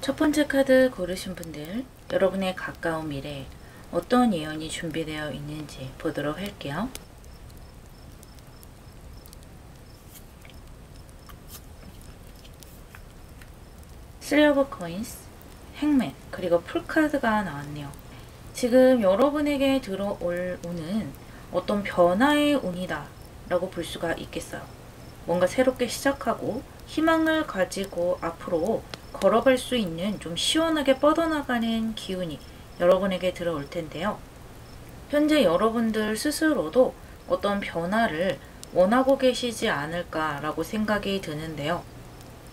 첫 번째 카드 고르신 분들, 여러분의 가까운 미래에 어떤 예언이 준비되어 있는지 보도록 할게요. 쓰리 오브 코인스, 행맨, 그리고 풀카드가 나왔네요. 지금 여러분에게 들어오는 어떤 변화의 운이다 라고 볼 수가 있겠어요. 뭔가 새롭게 시작하고 희망을 가지고 앞으로 걸어갈 수 있는 좀 시원하게 뻗어나가는 기운이 여러분에게 들어올 텐데요. 현재 여러분들 스스로도 어떤 변화를 원하고 계시지 않을까라고 생각이 드는데요.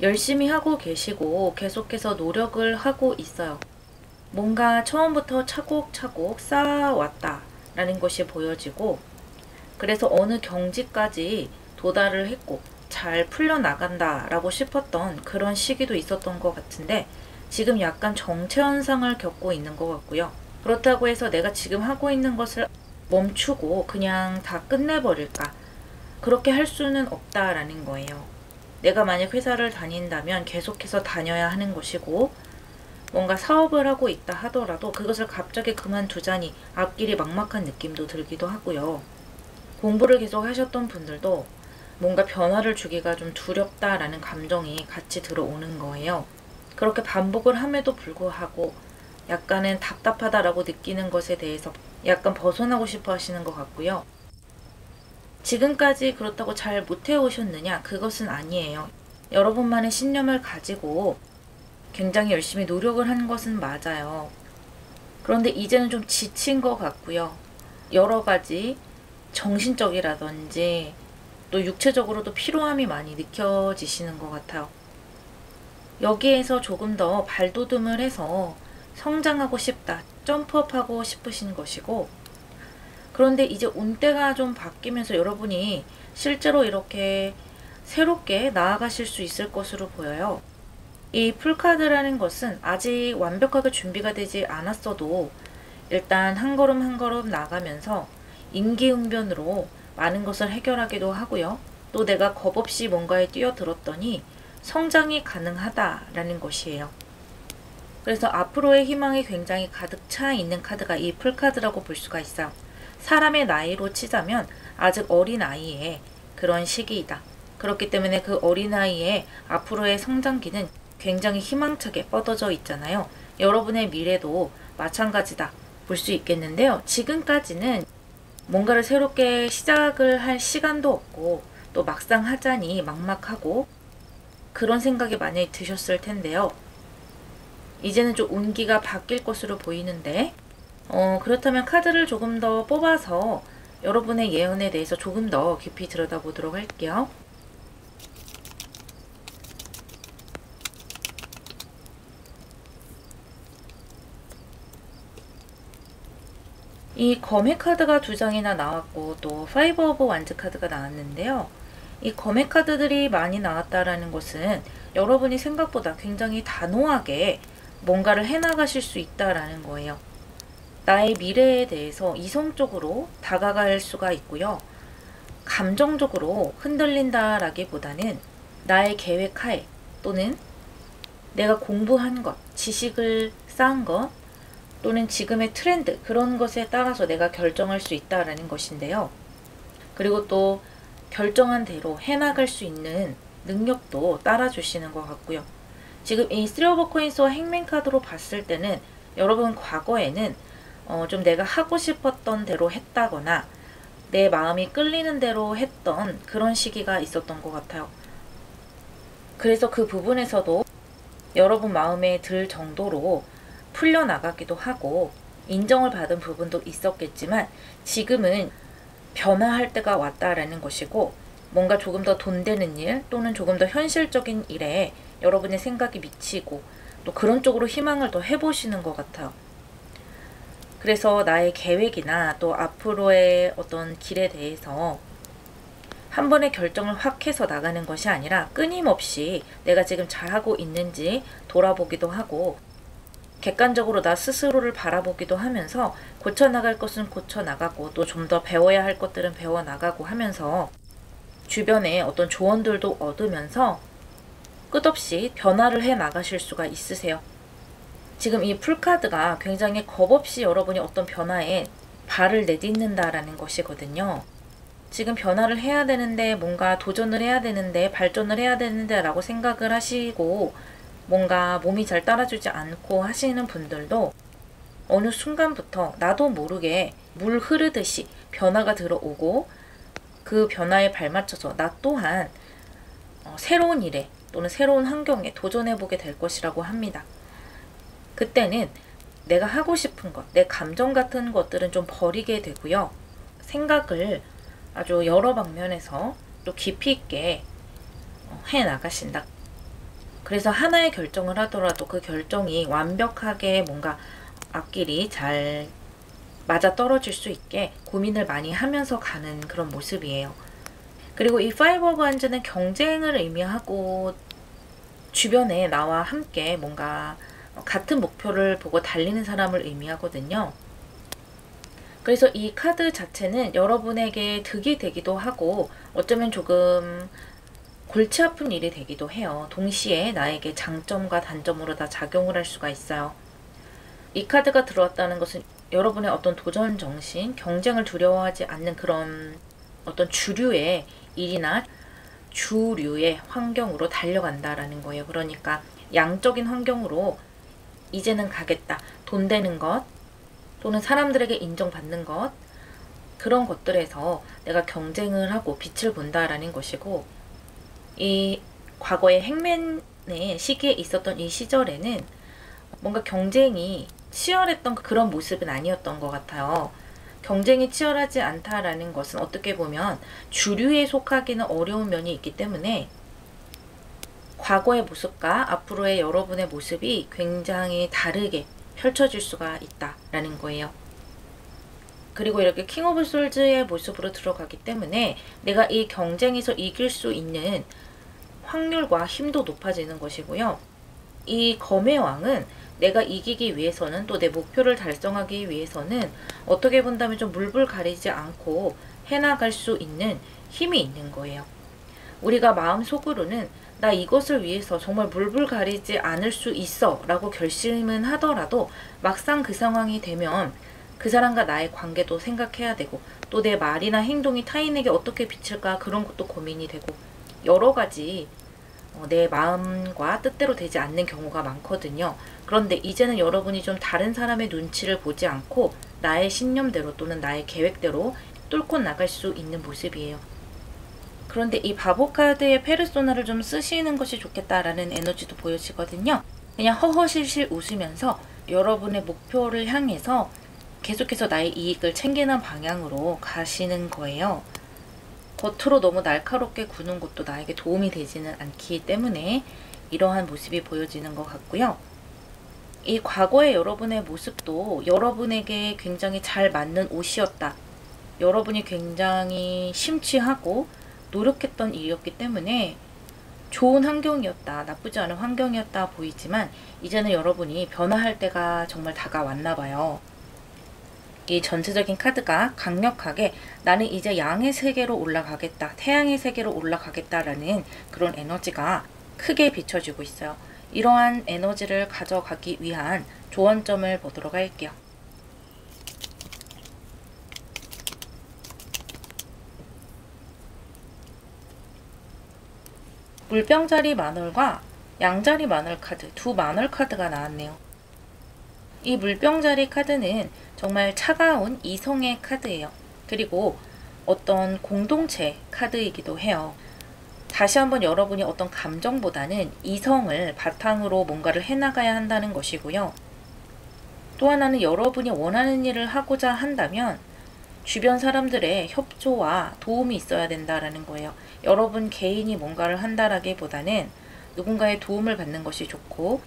열심히 하고 계시고 계속해서 노력을 하고 있어요. 뭔가 처음부터 차곡차곡 쌓아왔다라는 것이 보여지고, 그래서 어느 경지까지 도달을 했고 잘 풀려나간다라고 싶었던 그런 시기도 있었던 것 같은데, 지금 약간 정체 현상을 겪고 있는 것 같고요. 그렇다고 해서 내가 지금 하고 있는 것을 멈추고 그냥 다 끝내버릴까? 그렇게 할 수는 없다라는 거예요. 내가 만약 회사를 다닌다면 계속해서 다녀야 하는 것이고, 뭔가 사업을 하고 있다 하더라도 그것을 갑자기 그만두자니 앞길이 막막한 느낌도 들기도 하고요. 공부를 계속 하셨던 분들도 뭔가 변화를 주기가 좀 두렵다라는 감정이 같이 들어오는 거예요. 그렇게 반복을 함에도 불구하고 약간은 답답하다라고 느끼는 것에 대해서 약간 벗어나고 싶어 하시는 것 같고요. 지금까지 그렇다고 잘 못해 오셨느냐? 그것은 아니에요. 여러분만의 신념을 가지고 굉장히 열심히 노력을 한 것은 맞아요. 그런데 이제는 좀 지친 것 같고요. 여러 가지 정신적이라든지 또 육체적으로도 피로함이 많이 느껴지시는 것 같아요. 여기에서 조금 더 발돋움을 해서 성장하고 싶다, 점프업하고 싶으신 것이고, 그런데 이제 운때가 좀 바뀌면서 여러분이 실제로 이렇게 새롭게 나아가실 수 있을 것으로 보여요. 이 풀카드라는 것은 아직 완벽하게 준비가 되지 않았어도 일단 한 걸음 한 걸음 나가면서 임기응변으로 많은 것을 해결하기도 하고요. 또 내가 겁없이 뭔가에 뛰어들었더니 성장이 가능하다라는 것이에요. 그래서 앞으로의 희망이 굉장히 가득 차 있는 카드가 이 풀카드라고 볼 수가 있어요. 사람의 나이로 치자면 아직 어린아이의 그런 시기이다. 그렇기 때문에 그 어린아이의 앞으로의 성장기는 굉장히 희망차게 뻗어져 있잖아요. 여러분의 미래도 마찬가지다 볼 수 있겠는데요. 지금까지는 뭔가를 새롭게 시작을 할 시간도 없고 또 막상 하자니 막막하고 그런 생각이 많이 드셨을 텐데요. 이제는 좀 운기가 바뀔 것으로 보이는데, 그렇다면 카드를 조금 더 뽑아서 여러분의 예언에 대해서 조금 더 깊이 들여다보도록 할게요. 이 검의 카드가 두 장이나 나왔고 또 파이브 오브 완즈 카드가 나왔는데요. 이 검의 카드들이 많이 나왔다라는 것은 여러분이 생각보다 굉장히 단호하게 뭔가를 해나가실 수 있다라는 거예요. 나의 미래에 대해서 이성적으로 다가갈 수가 있고요. 감정적으로 흔들린다라기보다는 나의 계획하에 또는 내가 공부한 것, 지식을 쌓은 것, 또는 지금의 트렌드, 그런 것에 따라서 내가 결정할 수 있다라는 것인데요. 그리고 또 결정한 대로 해나갈 수 있는 능력도 따라주시는 것 같고요. 지금 이 쓰리 오브 코인스와 행맨 카드로 봤을 때는 여러분 과거에는 좀 내가 하고 싶었던 대로 했다거나 내 마음이 끌리는 대로 했던 그런 시기가 있었던 것 같아요. 그래서 그 부분에서도 여러분 마음에 들 정도로 풀려나가기도 하고 인정을 받은 부분도 있었겠지만, 지금은 변화할 때가 왔다라는 것이고, 뭔가 조금 더 돈 되는 일 또는 조금 더 현실적인 일에 여러분의 생각이 미치고 또 그런 쪽으로 희망을 더 해보시는 것 같아요. 그래서 나의 계획이나 또 앞으로의 어떤 길에 대해서 한 번의 결정을 확 해서 나가는 것이 아니라 끊임없이 내가 지금 잘하고 있는지 돌아보기도 하고, 객관적으로 나 스스로를 바라보기도 하면서 고쳐나갈 것은 고쳐나가고 또 좀 더 배워야 할 것들은 배워나가고 하면서 주변에 어떤 조언들도 얻으면서 끝없이 변화를 해 나가실 수가 있으세요. 지금 이 풀카드가 굉장히 겁없이 여러분이 어떤 변화에 발을 내딛는다라는 것이거든요. 지금 변화를 해야 되는데, 뭔가 도전을 해야 되는데, 발전을 해야 되는데 라고 생각을 하시고 뭔가 몸이 잘 따라주지 않고 하시는 분들도 어느 순간부터 나도 모르게 물 흐르듯이 변화가 들어오고, 그 변화에 발맞춰서 나 또한 새로운 일에 또는 새로운 환경에 도전해보게 될 것이라고 합니다. 그때는 내가 하고 싶은 것, 내 감정 같은 것들은 좀 버리게 되고요. 생각을 아주 여러 방면에서 또 깊이 있게 해 나가신다. 그래서 하나의 결정을 하더라도 그 결정이 완벽하게 뭔가 앞길이 잘 맞아 떨어질 수 있게 고민을 많이 하면서 가는 그런 모습이에요. 그리고 이 파이브 오브 원즈는 경쟁을 의미하고, 주변에 나와 함께 뭔가 같은 목표를 보고 달리는 사람을 의미하거든요. 그래서 이 카드 자체는 여러분에게 득이 되기도 하고, 어쩌면 조금 골치 아픈 일이 되기도 해요. 동시에 나에게 장점과 단점으로 다 작용을 할 수가 있어요. 이 카드가 들어왔다는 것은 여러분의 어떤 도전 정신, 경쟁을 두려워하지 않는 그런 어떤 주류의 일이나 주류의 환경으로 달려간다라는 거예요. 그러니까 양적인 환경으로 이제는 가겠다. 돈 되는 것, 또는 사람들에게 인정받는 것, 그런 것들에서 내가 경쟁을 하고 빛을 본다라는 것이고, 이 과거의 행맨의 시기에 있었던 이 시절에는 뭔가 경쟁이 치열했던 그런 모습은 아니었던 것 같아요. 경쟁이 치열하지 않다라는 것은 어떻게 보면 주류에 속하기는 어려운 면이 있기 때문에 과거의 모습과 앞으로의 여러분의 모습이 굉장히 다르게 펼쳐질 수가 있다라는 거예요. 그리고 이렇게 킹 오브 솔즈의 모습으로 들어가기 때문에 내가 이 경쟁에서 이길 수 있는 확률과 힘도 높아지는 것이고요. 이 검의 왕은 내가 이기기 위해서는, 또 내 목표를 달성하기 위해서는 어떻게 본다면 좀 물불 가리지 않고 해나갈 수 있는 힘이 있는 거예요. 우리가 마음속으로는 나 이것을 위해서 정말 물불 가리지 않을 수 있어 라고 결심은 하더라도, 막상 그 상황이 되면 그 사람과 나의 관계도 생각해야 되고, 또 내 말이나 행동이 타인에게 어떻게 비칠까, 그런 것도 고민이 되고, 여러 가지 내 마음과 뜻대로 되지 않는 경우가 많거든요. 그런데 이제는 여러분이 좀 다른 사람의 눈치를 보지 않고 나의 신념대로 또는 나의 계획대로 뚫고 나갈 수 있는 모습이에요. 그런데 이 바보 카드의 페르소나를 좀 쓰시는 것이 좋겠다라는 에너지도 보여지거든요. 그냥 허허실실 웃으면서 여러분의 목표를 향해서 계속해서 나의 이익을 챙기는 방향으로 가시는 거예요. 겉으로 너무 날카롭게 구는 것도 나에게 도움이 되지는 않기 때문에 이러한 모습이 보여지는 것 같고요. 이 과거의 여러분의 모습도 여러분에게 굉장히 잘 맞는 옷이었다. 여러분이 굉장히 심취하고 노력했던 일이었기 때문에 좋은 환경이었다, 나쁘지 않은 환경이었다 보이지만, 이제는 여러분이 변화할 때가 정말 다가왔나 봐요. 이 전체적인 카드가 강력하게 나는 이제 양의 세계로 올라가겠다, 태양의 세계로 올라가겠다라는 그런 에너지가 크게 비춰지고 있어요. 이러한 에너지를 가져가기 위한 조언점을 보도록 할게요. 물병자리 마늘과 양자리 마늘 카드, 두 마늘 카드가 나왔네요. 이 물병자리 카드는 정말 차가운 이성의 카드예요. 그리고 어떤 공동체 카드이기도 해요. 다시 한번 여러분이 어떤 감정보다는 이성을 바탕으로 뭔가를 해나가야 한다는 것이고요. 또 하나는 여러분이 원하는 일을 하고자 한다면 주변 사람들의 협조와 도움이 있어야 된다라는 거예요. 여러분 개인이 뭔가를 한다라기보다는 누군가의 도움을 받는 것이 좋고,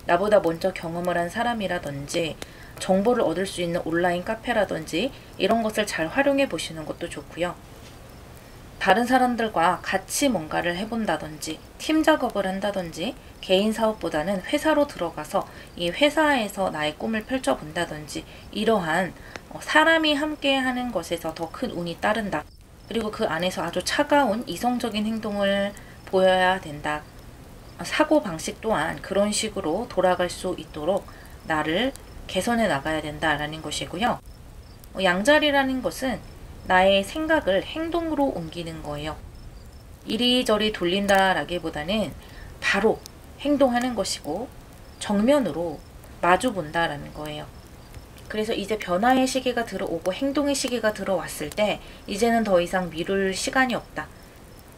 나보다 먼저 경험을 한 사람이라든지 정보를 얻을 수 있는 온라인 카페라든지 이런 것을 잘 활용해 보시는 것도 좋고요. 다른 사람들과 같이 뭔가를 해본다든지 팀 작업을 한다든지, 개인 사업보다는 회사로 들어가서 이 회사에서 나의 꿈을 펼쳐본다든지, 이러한 사람이 함께 하는 것에서 더 큰 운이 따른다. 그리고 그 안에서 아주 차가운 이성적인 행동을 보여야 된다. 사고방식 또한 그런 식으로 돌아갈 수 있도록 나를 개선해 나가야 된다라는 것이고요. 양자리라는 것은 나의 생각을 행동으로 옮기는 거예요. 이리저리 돌린다라기보다는 바로 행동하는 것이고 정면으로 마주 본다라는 거예요. 그래서 이제 변화의 시기가 들어오고 행동의 시기가 들어왔을 때 이제는 더 이상 미룰 시간이 없다.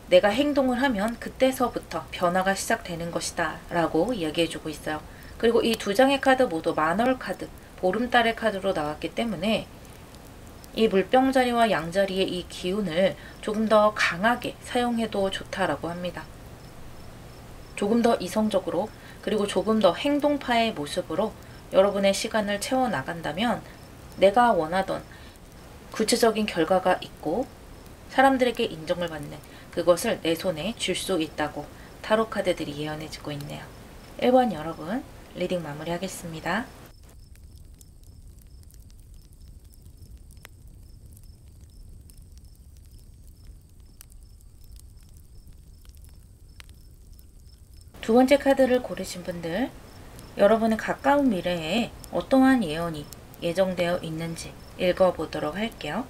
내가 행동을 하면 그때서부터 변화가 시작되는 것이다 라고 이야기해주고 있어요. 그리고 이 두 장의 카드 모두 만월 카드, 보름달의 카드로 나왔기 때문에 이 물병자리와 양자리의 이 기운을 조금 더 강하게 사용해도 좋다라고 합니다. 조금 더 이성적으로 그리고 조금 더 행동파의 모습으로 여러분의 시간을 채워나간다면 내가 원하던 구체적인 결과가 있고 사람들에게 인정을 받는 그것을 내 손에 줄 수 있다고 타로 카드들이 예언해주고 있네요. 1번 여러분 리딩 마무리하겠습니다. 두 번째 카드를 고르신 분들, 여러분의 가까운 미래에 어떠한 예언이 예정되어 있는지 읽어보도록 할게요.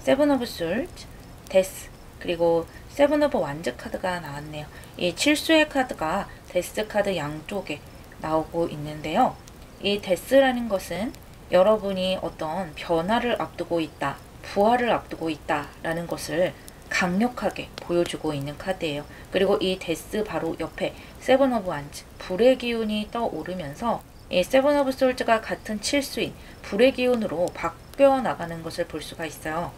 세븐 오브 솔트, 데스, 그리고 세븐 오브 완즈 카드가 나왔네요. 이 칠수의 카드가 데스 카드 양쪽에 나오고 있는데요. 이 데스라는 것은 여러분이 어떤 변화를 앞두고 있다, 부활을 앞두고 있다라는 것을 강력하게 보여주고 있는 카드예요. 그리고 이 데스 바로 옆에 세븐 오브 완즈, 불의 기운이 떠오르면서 이 세븐 오브 솔즈가 같은 칠수인 불의 기운으로 바뀌어 나가는 것을 볼 수가 있어요.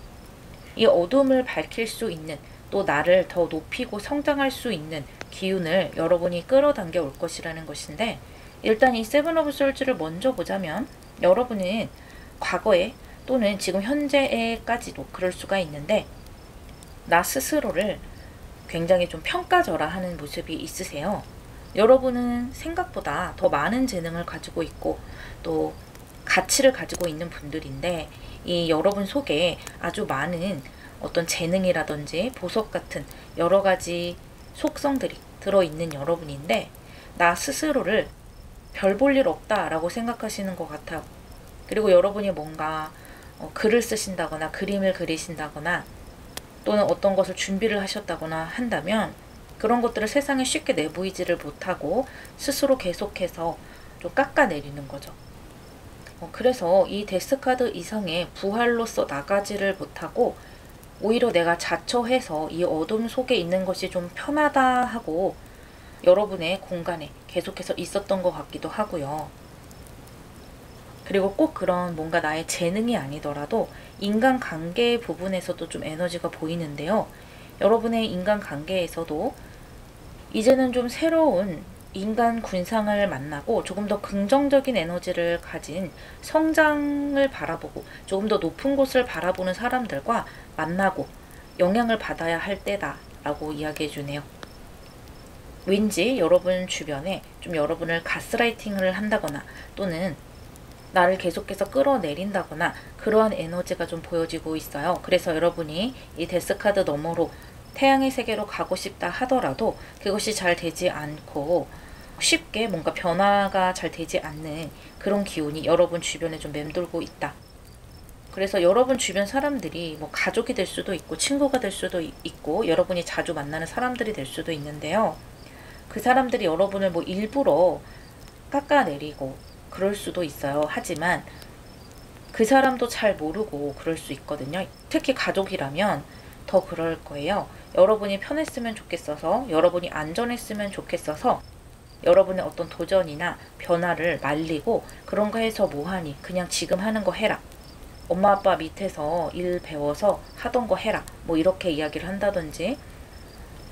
이 어둠을 밝힐 수 있는, 또 나를 더 높이고 성장할 수 있는 기운을 여러분이 끌어당겨 올 것이라는 것인데, 일단 이 세븐 오브 솔즈를 먼저 보자면 여러분은 과거에 또는 지금 현재에까지도 그럴 수가 있는데 나 스스로를 굉장히 좀 평가절하하는 모습이 있으세요. 여러분은 생각보다 더 많은 재능을 가지고 있고 또 가치를 가지고 있는 분들인데 이 여러분 속에 아주 많은 어떤 재능이라든지 보석 같은 여러 가지 속성들이 들어있는 여러분인데 나 스스로를 별 볼 일 없다라고 생각하시는 것 같아요. 그리고 여러분이 뭔가 글을 쓰신다거나 그림을 그리신다거나 또는 어떤 것을 준비를 하셨다거나 한다면 그런 것들을 세상에 쉽게 내보이지를 못하고 스스로 계속해서 좀 깎아내리는 거죠. 그래서 이 데스카드 이상의 부활로서 나가지를 못하고 오히려 내가 자처해서 이 어둠 속에 있는 것이 좀 편하다 하고 여러분의 공간에 계속해서 있었던 것 같기도 하고요. 그리고 꼭 그런 뭔가 나의 재능이 아니더라도 인간관계 부분에서도 좀 에너지가 보이는데요. 여러분의 인간관계에서도 이제는 좀 새로운 인간 군상을 만나고 조금 더 긍정적인 에너지를 가진 성장을 바라보고 조금 더 높은 곳을 바라보는 사람들과 만나고 영향을 받아야 할 때다라고 이야기해 주네요. 왠지 여러분 주변에 좀 여러분을 가스라이팅을 한다거나 또는 나를 계속해서 끌어내린다거나 그러한 에너지가 좀 보여지고 있어요. 그래서 여러분이 이 데스카드 너머로 태양의 세계로 가고 싶다 하더라도 그것이 잘 되지 않고 쉽게 뭔가 변화가 잘 되지 않는 그런 기운이 여러분 주변에 좀 맴돌고 있다. 그래서 여러분 주변 사람들이 뭐 가족이 될 수도 있고 친구가 될 수도 있고 여러분이 자주 만나는 사람들이 될 수도 있는데요. 그 사람들이 여러분을 뭐 일부러 깎아내리고 그럴 수도 있어요. 하지만 그 사람도 잘 모르고 그럴 수 있거든요. 특히 가족이라면 더 그럴 거예요. 여러분이 편했으면 좋겠어서, 여러분이 안전했으면 좋겠어서 여러분의 어떤 도전이나 변화를 말리고 그런 거 해서 뭐하니? 그냥 지금 하는 거 해라. 엄마 아빠 밑에서 일 배워서 하던 거 해라. 뭐 이렇게 이야기를 한다든지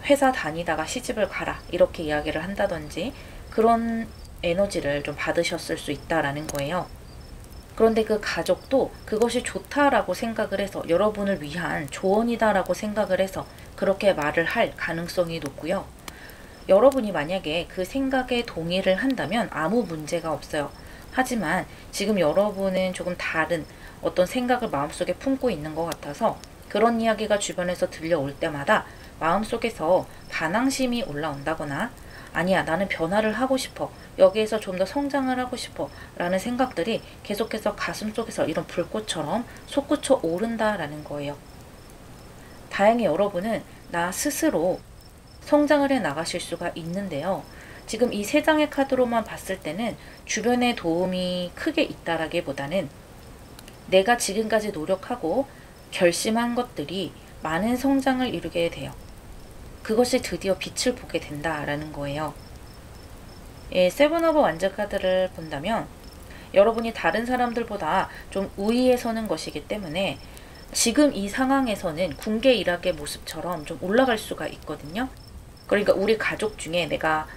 회사 다니다가 시집을 가라. 이렇게 이야기를 한다든지 그런 에너지를 좀 받으셨을 수 있다라는 거예요. 그런데 그 가족도 그것이 좋다라고 생각을 해서 여러분을 위한 조언이다라고 생각을 해서 그렇게 말을 할 가능성이 높고요. 여러분이 만약에 그 생각에 동의를 한다면 아무 문제가 없어요. 하지만 지금 여러분은 조금 다른 어떤 생각을 마음속에 품고 있는 것 같아서 그런 이야기가 주변에서 들려올 때마다 마음속에서 반항심이 올라온다거나 아니야, 나는 변화를 하고 싶어. 여기에서 좀 더 성장을 하고 싶어. 라는 생각들이 계속해서 가슴속에서 이런 불꽃처럼 솟구쳐 오른다라는 거예요. 다행히 여러분은 나 스스로 성장을 해 나가실 수가 있는데요. 지금 이 세 장의 카드로만 봤을 때는 주변의 도움이 크게 있다라기보다는 내가 지금까지 노력하고 결심한 것들이 많은 성장을 이루게 돼요. 그것이 드디어 빛을 보게 된다라는 거예요. 세븐 오브 완즈 카드를 본다면 여러분이 다른 사람들보다 좀 우위에 서는 것이기 때문에 지금 이 상황에서는 궁계 일학의 모습처럼 좀 올라갈 수가 있거든요. 그러니까 우리 가족 중에 내가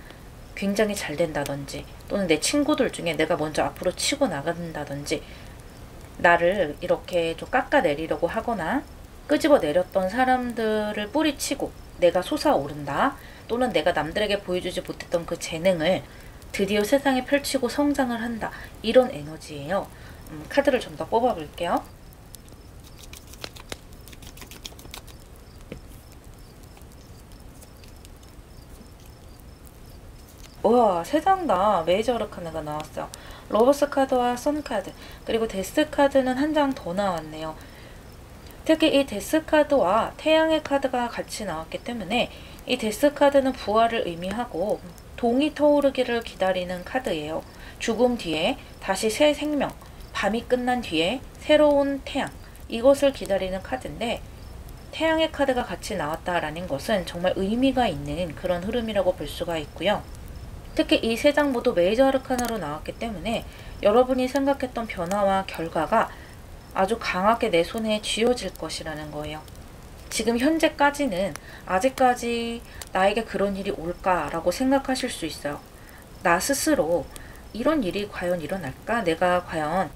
굉장히 잘 된다든지 또는 내 친구들 중에 내가 먼저 앞으로 치고 나간다든지 나를 이렇게 좀 깎아내리려고 하거나 끄집어 내렸던 사람들을 뿌리치고 내가 솟아오른다 또는 내가 남들에게 보여주지 못했던 그 재능을 드디어 세상에 펼치고 성장을 한다 이런 에너지예요. 카드를 좀 더 뽑아볼게요. 우와, 세 장 다 메이저 아르카나가 나왔어요. 러버스 카드와 선 카드 그리고 데스 카드는 한 장 더 나왔네요. 특히 이 데스 카드와 태양의 카드가 같이 나왔기 때문에 이 데스 카드는 부활을 의미하고 동이 터오르기를 기다리는 카드예요. 죽음 뒤에 다시 새 생명, 밤이 끝난 뒤에 새로운 태양, 이것을 기다리는 카드인데 태양의 카드가 같이 나왔다라는 것은 정말 의미가 있는 그런 흐름이라고 볼 수가 있고요. 특히 이 세 장 모두 메이저 아르카나로 나왔기 때문에 여러분이 생각했던 변화와 결과가 아주 강하게 내 손에 쥐어질 것이라는 거예요. 지금 현재까지는 아직까지 나에게 그런 일이 올까라고 생각하실 수 있어요. 나 스스로 이런 일이 과연 일어날까? 내가 과연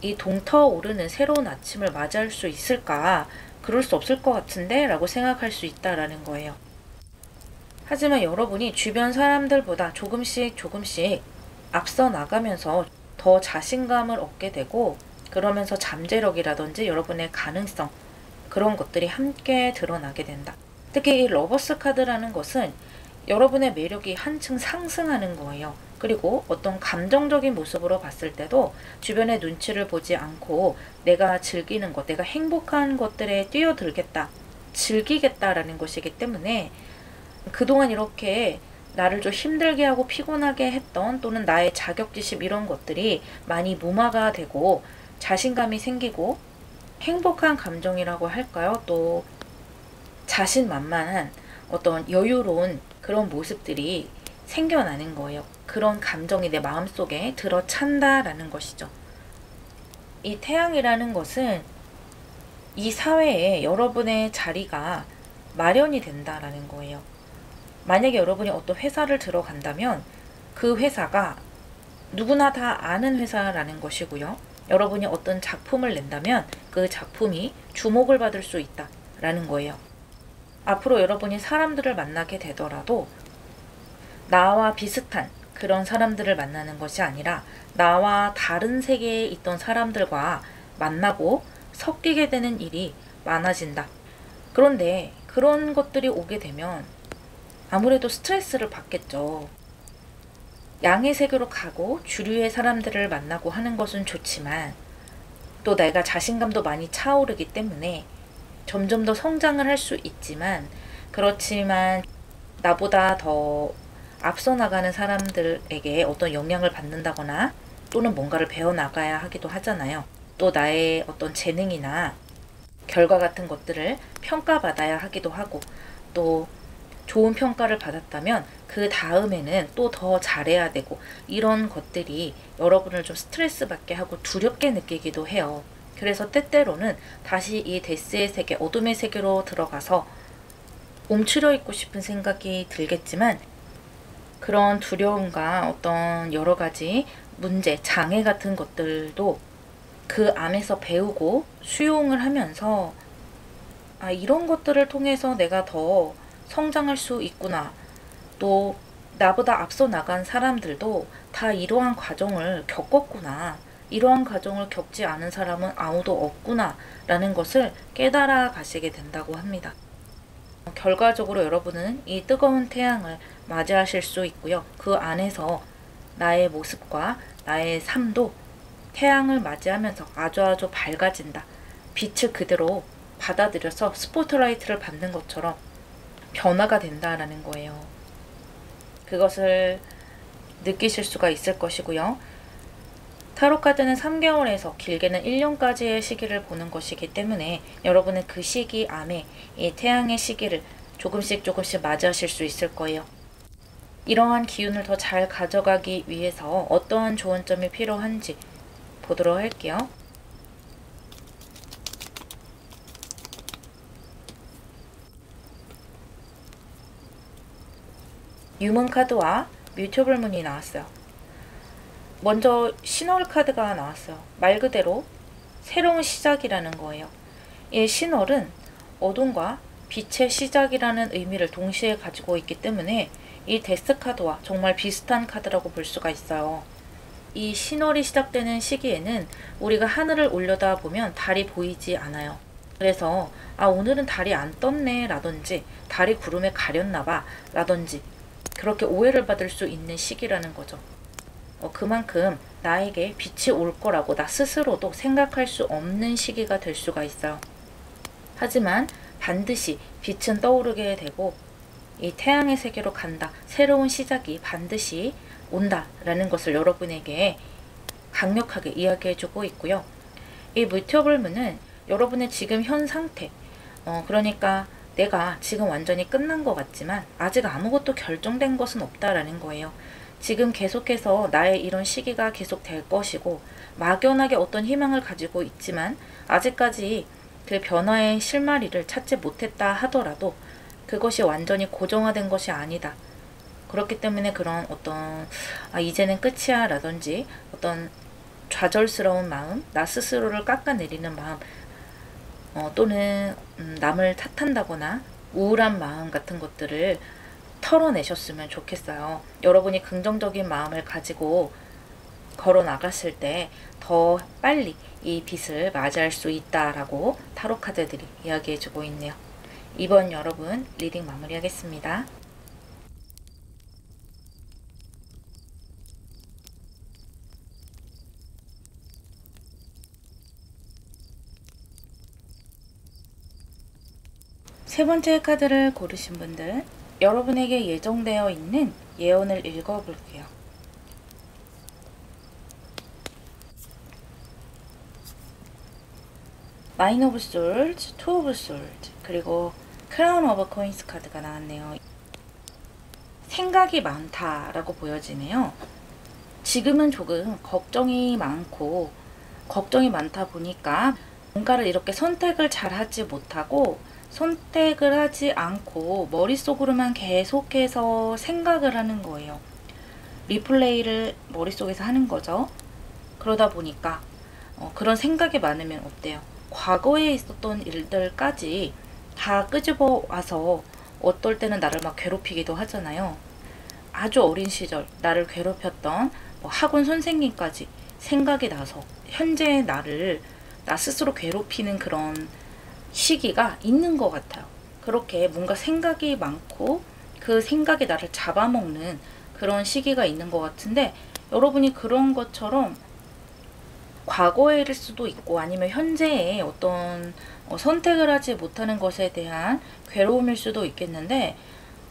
이 동터오르는 새로운 아침을 맞이할 수 있을까? 그럴 수 없을 것 같은데? 라고 생각할 수 있다라는 거예요. 하지만 여러분이 주변 사람들보다 조금씩 앞서 나가면서 더 자신감을 얻게 되고 그러면서 잠재력이라든지 여러분의 가능성 그런 것들이 함께 드러나게 된다. 특히 이 러버스 카드라는 것은 여러분의 매력이 한층 상승하는 거예요. 그리고 어떤 감정적인 모습으로 봤을 때도 주변의 눈치를 보지 않고 내가 즐기는 것, 내가 행복한 것들에 뛰어들겠다, 즐기겠다라는 것이기 때문에 그동안 이렇게 나를 좀 힘들게 하고 피곤하게 했던 또는 나의 자격지심 이런 것들이 많이 무마가 되고 자신감이 생기고 행복한 감정이라고 할까요? 또 자신만만한 어떤 여유로운 그런 모습들이 생겨나는 거예요. 그런 감정이 내 마음속에 들어찬다라는 것이죠. 이 태양이라는 것은 이 사회에 여러분의 자리가 마련이 된다라는 거예요. 만약에 여러분이 어떤 회사를 들어간다면 그 회사가 누구나 다 아는 회사라는 것이고요. 여러분이 어떤 작품을 낸다면 그 작품이 주목을 받을 수 있다라는 거예요. 앞으로 여러분이 사람들을 만나게 되더라도 나와 비슷한 그런 사람들을 만나는 것이 아니라 나와 다른 세계에 있던 사람들과 만나고 섞이게 되는 일이 많아진다. 그런데 그런 것들이 오게 되면 아무래도 스트레스를 받겠죠. 양의 세계로 가고 주류의 사람들을 만나고 하는 것은 좋지만 또 내가 자신감도 많이 차오르기 때문에 점점 더 성장을 할 수 있지만 그렇지만 나보다 더 앞서 나가는 사람들에게 어떤 영향을 받는다거나 또는 뭔가를 배워나가야 하기도 하잖아요. 또 나의 어떤 재능이나 결과 같은 것들을 평가받아야 하기도 하고 또 좋은 평가를 받았다면 그 다음에는 또 더 잘해야 되고 이런 것들이 여러분을 좀 스트레스 받게 하고 두렵게 느끼기도 해요. 그래서 때때로는 다시 이 데스의 세계, 어둠의 세계로 들어가서 움츠려 있고 싶은 생각이 들겠지만 그런 두려움과 어떤 여러 가지 문제, 장애 같은 것들도 그 안에서 배우고 수용을 하면서 이런 것들을 통해서 내가 더 성장할 수 있구나. 또 나보다 앞서 나간 사람들도 다 이러한 과정을 겪었구나. 이러한 과정을 겪지 않은 사람은 아무도 없구나 라는 것을 깨달아 가시게 된다고 합니다. 결과적으로 여러분은 이 뜨거운 태양을 맞이하실 수 있고요. 그 안에서 나의 모습과 나의 삶도 태양을 맞이하면서 아주 밝아진다. 빛을 그대로 받아들여서 스포트라이트를 받는 것처럼 변화가 된다라는 거예요. 그것을 느끼실 수가 있을 것이고요. 타로카드는 3개월에서 길게는 1년까지의 시기를 보는 것이기 때문에 여러분은 그 시기 안에 이 태양의 시기를 조금씩 맞이하실 수 있을 거예요. 이러한 기운을 더 잘 가져가기 위해서 어떠한 조언점이 필요한지 보도록 할게요. 유문 카드와 뮤튜블 문이 나왔어요. 먼저 신월 카드가 나왔어요. 말 그대로 새로운 시작이라는 거예요. 이 신월은 어둠과 빛의 시작이라는 의미를 동시에 가지고 있기 때문에 이 데스 카드와 정말 비슷한 카드라고 볼 수가 있어요. 이 신월이 시작되는 시기에는 우리가 하늘을 올려다 보면 달이 보이지 않아요. 그래서 오늘은 달이 안 떴네 라든지 달이 구름에 가렸나 봐 라든지 그렇게 오해를 받을 수 있는 시기라는 거죠. 그만큼 나에게 빛이 올 거라고 나 스스로도 생각할 수 없는 시기가 될 수가 있어요. 하지만 반드시 빛은 떠오르게 되고 이 태양의 세계로 간다. 새로운 시작이 반드시 온다 라는 것을 여러분에게 강력하게 이야기해주고 있고요. 이 뮤튜블문은 여러분의 지금 현 상태, 그러니까 내가 지금 완전히 끝난 것 같지만 아직 아무것도 결정된 것은 없다라는 거예요. 지금 계속해서 나의 이런 시기가 계속 될 것이고 막연하게 어떤 희망을 가지고 있지만 아직까지 그 변화의 실마리를 찾지 못했다 하더라도 그것이 완전히 고정화된 것이 아니다. 그렇기 때문에 그런 어떤 이제는 끝이야 라든지 어떤 좌절스러운 마음, 나 스스로를 깎아내리는 마음, 또는 남을 탓한다거나 우울한 마음 같은 것들을 털어내셨으면 좋겠어요. 여러분이 긍정적인 마음을 가지고 걸어 나갔을 때 더 빨리 이 빛을 맞이할 수 있다라고 타로 카드들이 이야기해주고 있네요. 이번 여러분 리딩 마무리하겠습니다. 세 번째 카드를 고르신 분들, 여러분에게 예정되어 있는 예언을 읽어볼게요. 나인 오브 솔즈, 투 오브 솔즈, 그리고 크라운 오브 코인스 카드가 나왔네요. 생각이 많다라고 보여지네요. 지금은 조금 걱정이 많고 걱정이 많다 보니까 뭔가를 이렇게 선택을 잘 하지 못하고 선택을 하지 않고 머릿속으로만 계속해서 생각을 하는 거예요. 리플레이를 머릿속에서 하는 거죠. 그러다 보니까 그런 생각이 많으면 어때요? 과거에 있었던 일들까지 다 끄집어 와서 어떨 때는 나를 막 괴롭히기도 하잖아요. 아주 어린 시절 나를 괴롭혔던 학원 선생님까지 생각이 나서 현재의 나를 나 스스로 괴롭히는 그런 시기가 있는 것 같아요. 그렇게 뭔가 생각이 많고 그 생각이 나를 잡아먹는 그런 시기가 있는 것 같은데, 여러분이 그런 것처럼 과거일 수도 있고 아니면 현재의 어떤 선택을 하지 못하는 것에 대한 괴로움일 수도 있겠는데,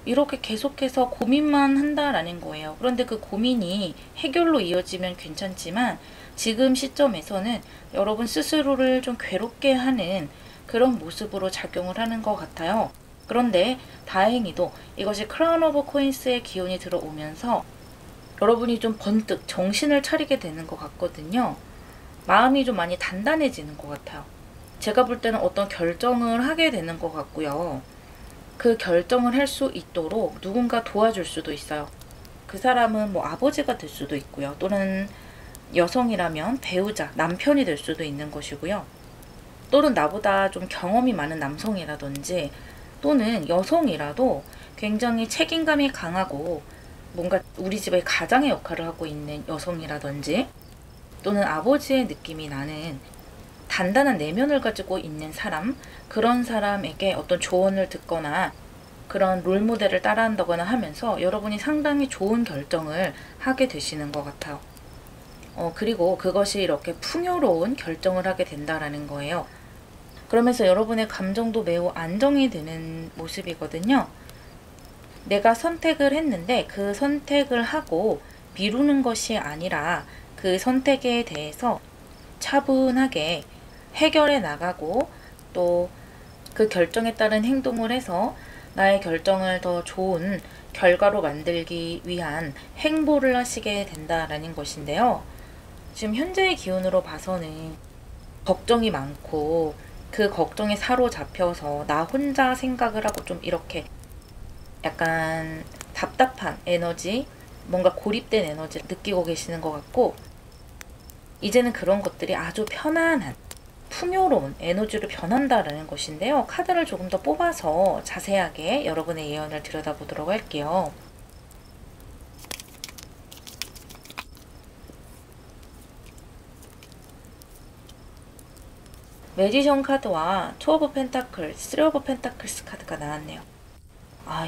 이렇게 계속해서 고민만 한다라는 거예요. 그런데 그 고민이 해결로 이어지면 괜찮지만 지금 시점에서는 여러분 스스로를 좀 괴롭게 하는 그런 모습으로 작용을 하는 것 같아요. 그런데 다행히도 이것이 크라운 오브 코인스의 기운이 들어오면서 여러분이 좀 번뜩 정신을 차리게 되는 것 같거든요. 마음이 좀 많이 단단해지는 것 같아요. 제가 볼 때는 어떤 결정을 하게 되는 것 같고요. 그 결정을 할 수 있도록 누군가 도와줄 수도 있어요. 그 사람은 아버지가 될 수도 있고요. 또는 여성이라면 배우자, 남편이 될 수도 있는 것이고요. 또는 나보다 좀 경험이 많은 남성이라든지 또는 여성이라도 굉장히 책임감이 강하고 뭔가 우리 집의 가장의 역할을 하고 있는 여성이라든지 또는 아버지의 느낌이 나는 단단한 내면을 가지고 있는 사람, 그런 사람에게 어떤 조언을 듣거나 그런 롤모델을 따라한다거나 하면서 여러분이 상당히 좋은 결정을 하게 되시는 것 같아요. 그리고 그것이 이렇게 풍요로운 결정을 하게 된다라는 거예요. 그러면서 여러분의 감정도 매우 안정이 되는 모습이거든요. 내가 선택을 했는데 그 선택을 하고 미루는 것이 아니라 그 선택에 대해서 차분하게 해결해 나가고 또 그 결정에 따른 행동을 해서 나의 결정을 더 좋은 결과로 만들기 위한 행보를 하시게 된다라는 것인데요. 지금 현재의 기운으로 봐서는 걱정이 많고 그 걱정에 사로잡혀서 나 혼자 생각을 하고 좀 이렇게 약간 답답한 에너지, 뭔가 고립된 에너지를 느끼고 계시는 것 같고, 이제는 그런 것들이 아주 편안한 풍요로운 에너지로 변한다라는 것인데요. 카드를 조금 더 뽑아서 자세하게 여러분의 예언을 들여다보도록 할게요. 매지션 카드와 투 오브 펜타클, 쓰리 오브 펜타클스 카드가 나왔네요.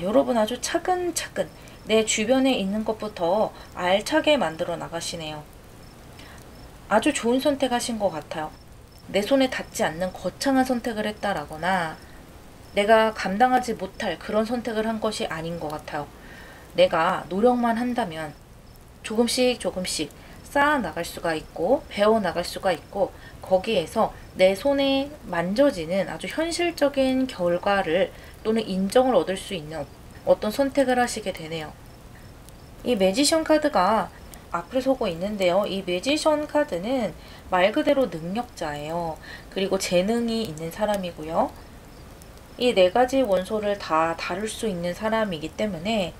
여러분 아주 차근차근 내 주변에 있는 것부터 알차게 만들어 나가시네요. 아주 좋은 선택하신 것 같아요. 내 손에 닿지 않는 거창한 선택을 했다라거나 내가 감당하지 못할 그런 선택을 한 것이 아닌 것 같아요. 내가 노력만 한다면 조금씩 쌓아 나갈 수가 있고 배워 나갈 수가 있고 거기에서 내 손에 만져지는 아주 현실적인 결과를 또는 인정을 얻을 수 있는 어떤 선택을 하시게 되네요. 이 매지션 카드가 앞을 서고 있는데요. 이 매지션 카드는 말 그대로 능력자예요. 그리고 재능이 있는 사람이고요. 이 네 가지 원소를 다 다룰 수 있는 사람이기 때문에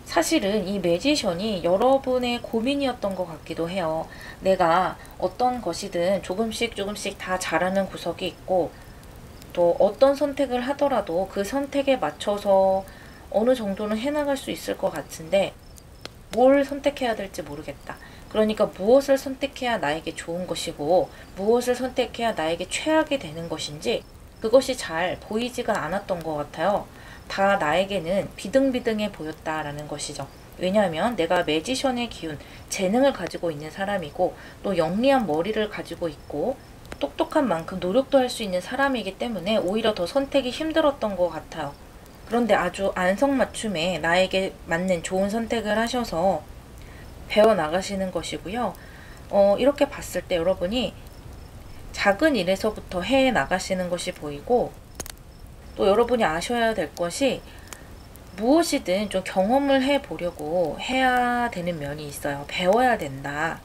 사실은 이 매지션이 여러분의 고민이었던 것 같기도 해요. 내가 어떤 것이든 조금씩 다 잘하는 구석이 있고 또 어떤 선택을 하더라도 그 선택에 맞춰서 어느 정도는 해나갈 수 있을 것 같은데 뭘 선택해야 될지 모르겠다. 그러니까 무엇을 선택해야 나에게 좋은 것이고 무엇을 선택해야 나에게 최악이 되는 것인지 그것이 잘 보이지가 않았던 것 같아요. 다 나에게는 비등비등해 보였다라는 것이죠. 왜냐하면 내가 매지션의 기운, 재능을 가지고 있는 사람이고 또 영리한 머리를 가지고 있고 똑똑한 만큼 노력도 할 수 있는 사람이기 때문에 오히려 더 선택이 힘들었던 것 같아요. 그런데 아주 안성맞춤에 나에게 맞는 좋은 선택을 하셔서 배워나가시는 것이고요. 이렇게 봤을 때 여러분이 작은 일에서부터 해 나가시는 것이 보이고 또 여러분이 아셔야 될 것이 무엇이든 좀 경험을 해보려고 해야 되는 면이 있어요. 배워야 된다.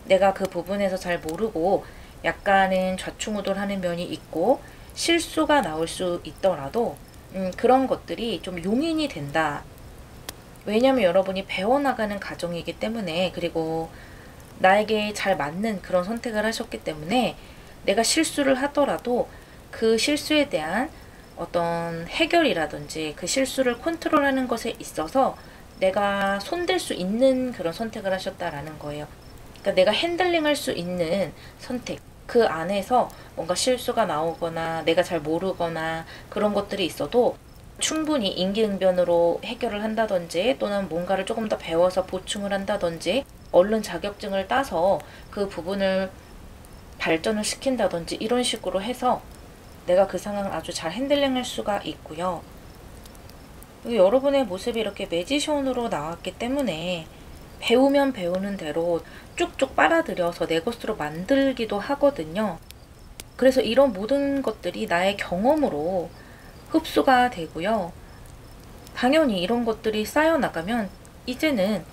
내가 그 부분에서 잘 모르고 약간은 좌충우돌하는 면이 있고 실수가 나올 수 있더라도 그런 것들이 좀 용인이 된다. 왜냐하면 여러분이 배워나가는 과정이기 때문에 그리고 나에게 잘 맞는 그런 선택을 하셨기 때문에 내가 실수를 하더라도 그 실수에 대한 어떤 해결이라든지 그 실수를 컨트롤하는 것에 있어서 내가 손댈 수 있는 그런 선택을 하셨다라는 거예요. 그러니까 내가 핸들링할 수 있는 선택. 그 안에서 뭔가 실수가 나오거나 내가 잘 모르거나 그런 것들이 있어도 충분히 임기응변으로 해결을 한다든지 또는 뭔가를 조금 더 배워서 보충을 한다든지 얼른 자격증을 따서 그 부분을 발전을 시킨다든지 이런 식으로 해서 내가 그 상황을 아주 잘 핸들링할 수가 있고요. 여러분의 모습이 이렇게 매지션으로 나왔기 때문에 배우면 배우는 대로 쭉쭉 빨아들여서 내 것으로 만들기도 하거든요. 그래서 이런 모든 것들이 나의 경험으로 흡수가 되고요. 당연히 이런 것들이 쌓여나가면 이제는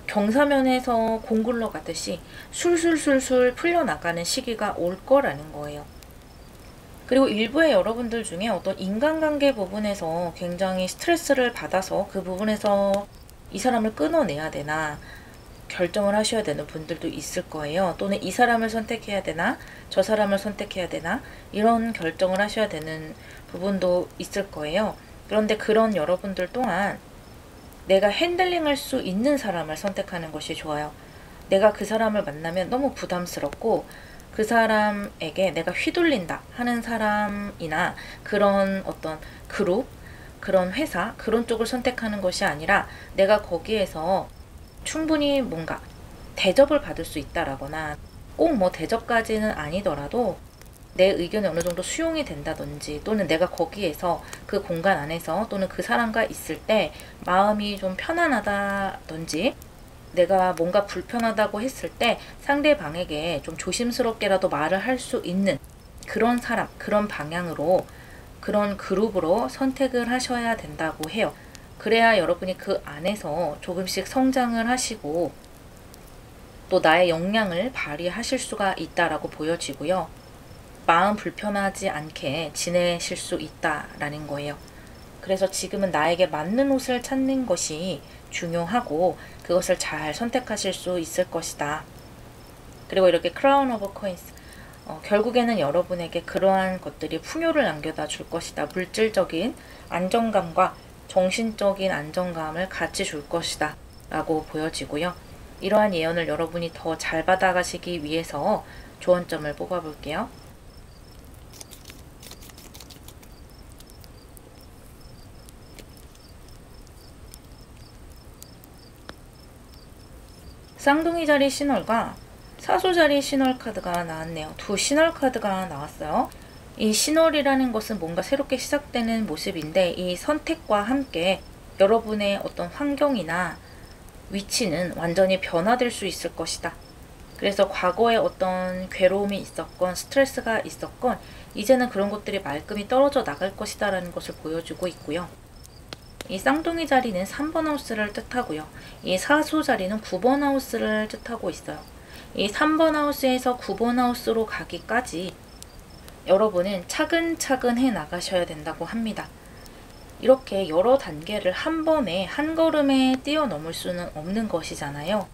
경사면에서 공굴러 가듯이 술술술술 풀려나가는 시기가 올 거라는 거예요. 그리고 일부의 여러분들 중에 어떤 인간관계 부분에서 굉장히 스트레스를 받아서 그 부분에서 이 사람을 끊어내야 되나 결정을 하셔야 되는 분들도 있을 거예요. 또는 이 사람을 선택해야 되나 저 사람을 선택해야 되나 이런 결정을 하셔야 되는 부분도 있을 거예요. 그런데 그런 여러분들 또한 내가 핸들링할 수 있는 사람을 선택하는 것이 좋아요. 내가 그 사람을 만나면 너무 부담스럽고 그 사람에게 내가 휘둘린다 하는 사람이나 그런 어떤 그룹, 그런 회사, 그런 쪽을 선택하는 것이 아니라 내가 거기에서 충분히 뭔가 대접을 받을 수 있다라거나 꼭 뭐 대접까지는 아니더라도 내 의견이 어느 정도 수용이 된다든지 또는 내가 거기에서 그 공간 안에서 또는 그 사람과 있을 때 마음이 좀 편안하다든지 내가 뭔가 불편하다고 했을 때 상대방에게 좀 조심스럽게라도 말을 할 수 있는 그런 사람, 그런 방향으로 그런 그룹으로 선택을 하셔야 된다고 해요. 그래야 여러분이 그 안에서 조금씩 성장을 하시고 또 나의 역량을 발휘하실 수가 있다라고 보여지고요. 마음 불편하지 않게 지내실 수 있다라는 거예요. 그래서 지금은 나에게 맞는 옷을 찾는 것이 중요하고 그것을 잘 선택하실 수 있을 것이다. 그리고 이렇게 크라운 오브 코인스 결국에는 여러분에게 그러한 것들이 풍요를 안겨다 줄 것이다. 물질적인 안정감과 정신적인 안정감을 같이 줄 것이다 라고 보여지고요. 이러한 예언을 여러분이 더 잘 받아가시기 위해서 조언점을 뽑아볼게요. 쌍둥이 자리 신월과 사수 자리 신월 카드가 나왔네요. 두 신월 카드가 나왔어요. 이 신월이라는 것은 뭔가 새롭게 시작되는 모습인데 이 선택과 함께 여러분의 어떤 환경이나 위치는 완전히 변화될 수 있을 것이다. 그래서 과거에 어떤 괴로움이 있었건 스트레스가 있었건 이제는 그런 것들이 말끔히 떨어져 나갈 것이다 라는 것을 보여주고 있고요. 이 쌍둥이 자리는 3번 하우스를 뜻하고요. 이 사수 자리는 9번 하우스를 뜻하고 있어요. 이 3번 하우스에서 9번 하우스로 가기까지 여러분은 차근차근 해 나가셔야 된다고 합니다. 이렇게 여러 단계를 한 번에 한 걸음에 뛰어넘을 수는 없는 것이잖아요.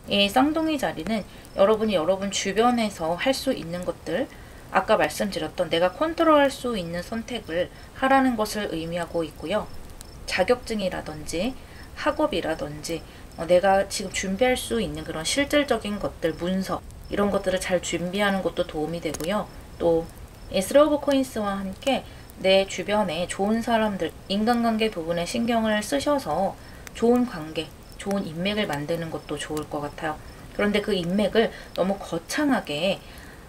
이 쌍둥이 자리는 여러분이 여러분 주변에서 할 수 있는 것들, 아까 말씀드렸던 내가 컨트롤할 수 있는 선택을 하라는 것을 의미하고 있고요. 자격증이라든지 학업이라든지 내가 지금 준비할 수 있는 그런 실질적인 것들, 문서 이런 것들을 잘 준비하는 것도 도움이 되고요. 또 이 스리 오브 코인스와 함께 내 주변에 좋은 사람들, 인간관계 부분에 신경을 쓰셔서 좋은 관계, 좋은 인맥을 만드는 것도 좋을 것 같아요. 그런데 그 인맥을 너무 거창하게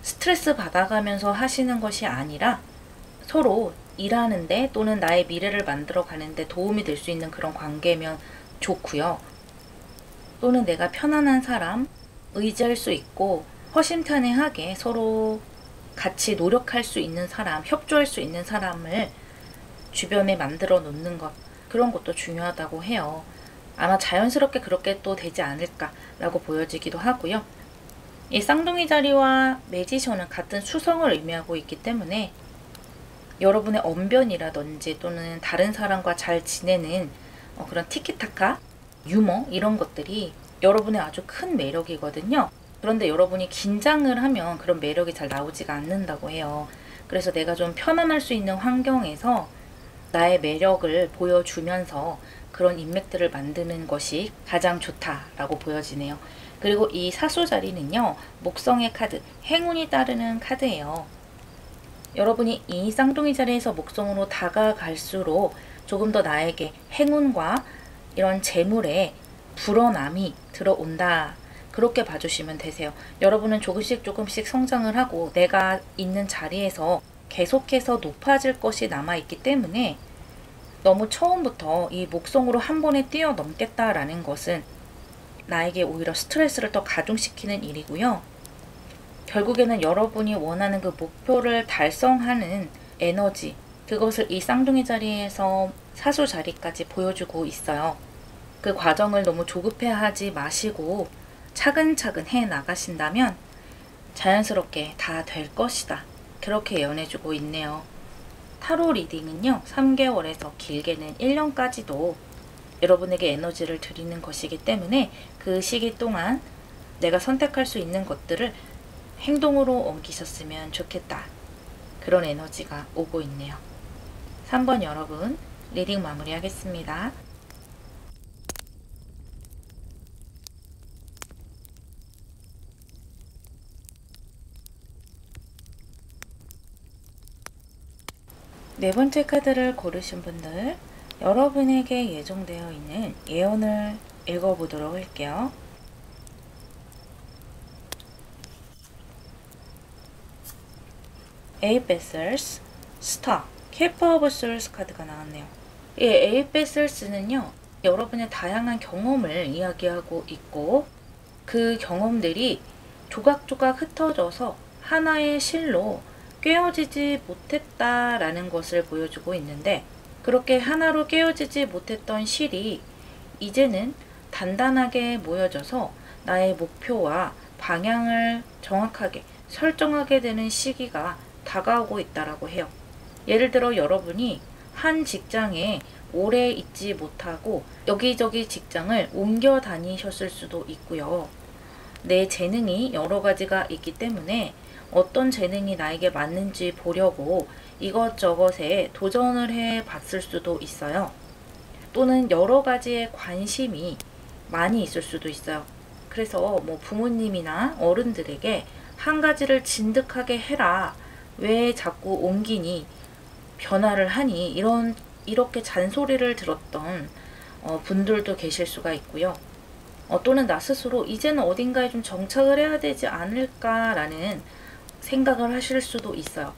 스트레스 받아가면서 하시는 것이 아니라 서로 일하는데 또는 나의 미래를 만들어 가는데 도움이 될 수 있는 그런 관계면 좋고요. 또는 내가 편안한 사람, 의지할 수 있고 허심탄회하게 서로 같이 노력할 수 있는 사람, 협조할 수 있는 사람을 주변에 만들어 놓는 것, 그런 것도 중요하다고 해요. 아마 자연스럽게 그렇게 또 되지 않을까라고 보여지기도 하고요. 이 쌍둥이 자리와 매지션은 같은 수성을 의미하고 있기 때문에 여러분의 언변이라든지 또는 다른 사람과 잘 지내는 그런 티키타카, 유머 이런 것들이 여러분의 아주 큰 매력이거든요. 그런데 여러분이 긴장을 하면 그런 매력이 잘 나오지가 않는다고 해요. 그래서 내가 좀 편안할 수 있는 환경에서 나의 매력을 보여주면서 그런 인맥들을 만드는 것이 가장 좋다라고 보여지네요. 그리고 이 사수 자리는요, 목성의 카드, 행운이 따르는 카드예요. 여러분이 이 쌍둥이 자리에서 목성으로 다가갈수록 조금 더 나에게 행운과 이런 재물의 불어남이 들어온다. 그렇게 봐주시면 되세요. 여러분은 조금씩 성장을 하고 내가 있는 자리에서 계속해서 높아질 것이 남아있기 때문에 너무 처음부터 이 목성으로 한 번에 뛰어넘겠다라는 것은 나에게 오히려 스트레스를 더 가중시키는 일이고요. 결국에는 여러분이 원하는 그 목표를 달성하는 에너지, 그것을 이 쌍둥이 자리에서 사수 자리까지 보여주고 있어요. 그 과정을 너무 조급해하지 마시고 차근차근 해 나가신다면 자연스럽게 다 될 것이다. 그렇게 예언해주고 있네요. 타로 리딩은요, 3개월에서 길게는 1년까지도 여러분에게 에너지를 드리는 것이기 때문에 그 시기 동안 내가 선택할 수 있는 것들을 행동으로 옮기셨으면 좋겠다. 그런 에너지가 오고 있네요. 3번 여러분, 리딩 마무리하겠습니다. 네 번째 카드를 고르신 분들, 여러분에게 예정되어 있는 예언을 읽어보도록 할게요. Eight Vessels, Star, Keeper of Souls 카드가 나왔네요. 이 Eight Vessels는요, 여러분의 다양한 경험을 이야기하고 있고, 그 경험들이 조각조각 흩어져서 하나의 실로 꿰어지지 못했다라는 것을 보여주고 있는데, 그렇게 하나로 꿰어지지 못했던 실이 이제는 단단하게 모여져서 나의 목표와 방향을 정확하게 설정하게 되는 시기가 다가오고 있다라고 해요. 예를 들어 여러분이 한 직장에 오래 있지 못하고 여기저기 직장을 옮겨 다니셨을 수도 있고요. 내 재능이 여러 가지가 있기 때문에 어떤 재능이 나에게 맞는지 보려고 이것저것에 도전을 해 봤을 수도 있어요. 또는 여러 가지의 관심이 많이 있을 수도 있어요. 그래서 뭐 부모님이나 어른들에게 한 가지를 진득하게 해라. 왜 자꾸 옮기니? 변화를 하니? 이렇게 잔소리를 들었던 분들도 계실 수가 있고요. 또는 나 스스로 이제는 어딘가에 좀 정착을 해야 되지 않을까라는 생각을 하실 수도 있어요.